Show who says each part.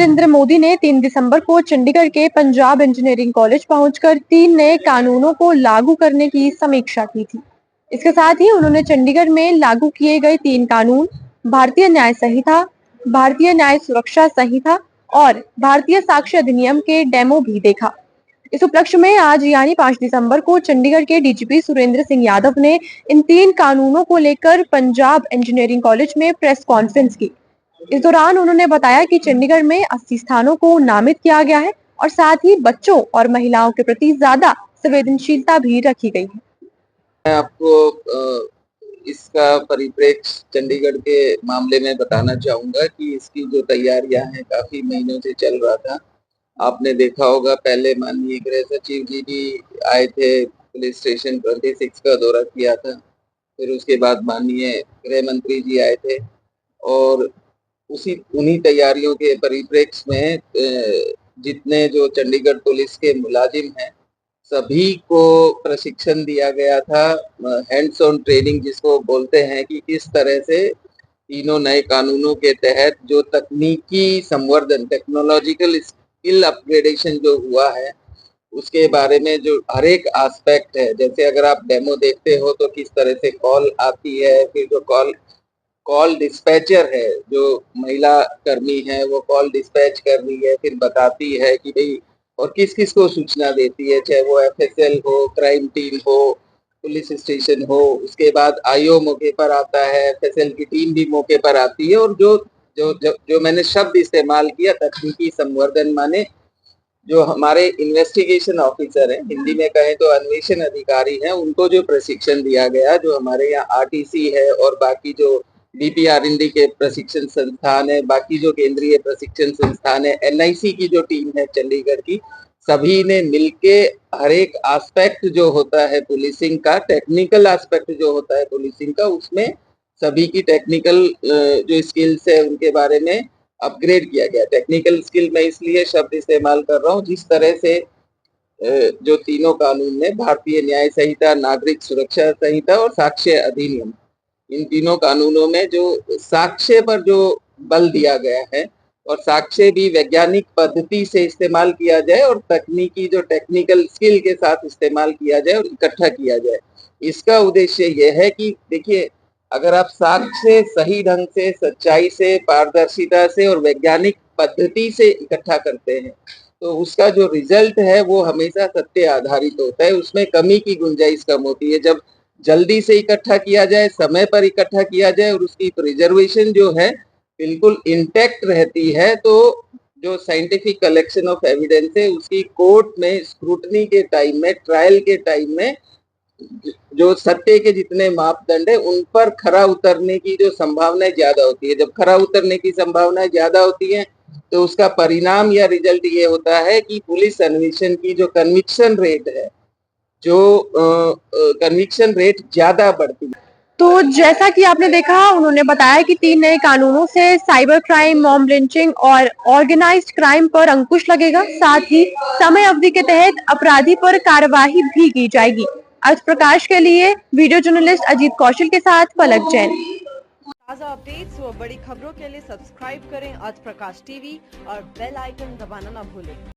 Speaker 1: नरेंद्र मोदी ने 3 दिसंबर को चंडीगढ़ के पंजाब इंजीनियरिंग कॉलेज पहुंचकर 3 नए कानूनों को लागू करने की समीक्षा की थी। इसके साथ ही उन्होंने चंडीगढ़ में लागू किए गए 3 कानून, भारतीय न्याय संहिता, भारतीय न्याय सुरक्षा संहिता और भारतीय साक्ष्य अधिनियम के डेमो भी देखा। इस उपलक्ष्य में आज यानी 5 दिसंबर को चंडीगढ़ के डीजीपी सुरेंद्र सिंह यादव ने इन 3 कानूनों को लेकर पंजाब इंजीनियरिंग कॉलेज में प्रेस कॉन्फ्रेंस की। इस दौरान उन्होंने बताया कि चंडीगढ़ में 80 स्थानों को नामित किया गया है और साथ ही बच्चों और महिलाओं के प्रति ज्यादा संवेदनशीलता भी रखी गई है।
Speaker 2: मैं आपको इसका परिप्रेक्ष्य चंडीगढ़ के मामले में बताना चाहूंगा कि इसकी जो तैयारियां हैं काफी महीनों से चल रहा था। आपने देखा होगा पहले माननीय गृह सचिव जी भी आए थे, पुलिस स्टेशन 26 का दौरा किया था। फिर उसके बाद माननीय गृह मंत्री जी आए थे और उन्हीं तैयारियों के परिप्रेक्ष्य में जितने जो चंडीगढ़ पुलिस के मुलाजिम हैं सभी को प्रशिक्षण दिया गया था, हैंड्स ऑन ट्रेनिंग जिसको बोलते हैं, कि किस तरह से तीनों नए कानूनों के तहत जो तकनीकी संवर्धन, टेक्नोलॉजिकल स्किल अपग्रेडेशन जो हुआ है उसके बारे में जो हर एक एस्पेक्ट है। जैसे अगर आप डेमो देखते हो तो किस तरह से कॉल आती है, फिर जो कॉल डिस्पैचर है, जो महिला कर्मी है वो कॉल डिस्पैच कर रही है, फिर बताती है कि भाई और किस किस को सूचना देती है, चाहे वो एफएसएल हो, क्राइम टीम हो, पुलिस स्टेशन हो। उसके बाद आईओ मौके पर आता है, एफएसएल की टीम भी मौके पर आती है। और जो जो जो, जो मैंने शब्द इस्तेमाल किया तकनीकी संवर्धन, माने जो हमारे इन्वेस्टिगेशन ऑफिसर हैं, हिंदी में कहें तो अन्वेषण अधिकारी हैं, उनको जो प्रशिक्षण दिया गया, जो हमारे यहाँ आरटीसी है और बाकी जो बीपीआरएनडी के प्रशिक्षण संस्थान है, बाकी जो केंद्रीय प्रशिक्षण संस्थान है, एनआईसी की जो टीम है चंडीगढ़ की, सभी ने मिलके हर एक एस्पेक्ट जो होता है पुलिसिंग का, टेक्निकल एस्पेक्ट जो होता है पुलिसिंग का, उसमें सभी की टेक्निकल जो स्किल्स है उनके बारे में अपग्रेड किया गया। टेक्निकल स्किल मैं इसलिए शब्द इस्तेमाल कर रहा हूँ जिस तरह से जो तीनों कानून में भारतीय न्याय संहिता, नागरिक सुरक्षा संहिता और साक्ष्य अधिनियम, इन तीनों कानूनों में जो साक्ष्य पर जो बल दिया गया है और साक्ष्य भी वैज्ञानिक पद्धति से इस्तेमाल किया जाए और तकनीकी जो टेक्निकल स्किल के साथ इस्तेमाल किया जाए और इकट्ठा किया जाए। इसका उद्देश्य यह है कि देखिए, अगर आप साक्ष्य सही ढंग से, सच्चाई से, पारदर्शिता से और वैज्ञानिक पद्धति से इकट्ठा करते हैं तो उसका जो रिजल्ट है वो हमेशा सत्य आधारित होता है, उसमें कमी की गुंजाइश कम होती है। जब जल्दी से इकट्ठा किया जाए, समय पर इकट्ठा किया जाए और उसकी प्रिजर्वेशन जो है बिल्कुल इंटैक्ट रहती है, तो जो साइंटिफिक कलेक्शन ऑफ एविडेंस है उसकी कोर्ट में स्क्रूटनी के टाइम में, ट्रायल के टाइम में जो सत्य के जितने मापदंड है उन पर खरा उतरने की जो संभावनाएं ज्यादा होती है। जब खरा उतरने की संभावनाएं ज्यादा होती है तो उसका परिणाम या रिजल्ट ये होता है कि पुलिस अन्वेषण की जो कन्विक्शन रेट है, जो कन्विक्शन रेट ज्यादा बढ़ती है।
Speaker 1: तो जैसा कि आपने देखा, उन्होंने बताया कि 3 नए कानूनों से साइबर क्राइम, मॉब लिंचिंग और ऑर्गेनाइज्ड क्राइम पर अंकुश लगेगा। साथ ही समय अवधि के तहत अपराधी पर कार्यवाही भी की जाएगी। आज प्रकाश के लिए वीडियो जर्नलिस्ट अजीत कौशल के साथ पलक जैन।
Speaker 3: ताज़ा अपडेट्स व बड़ी खबरों के लिए सब्सक्राइब करें आज प्रकाश टीवी और बेल आइकन दबाना न भूलें।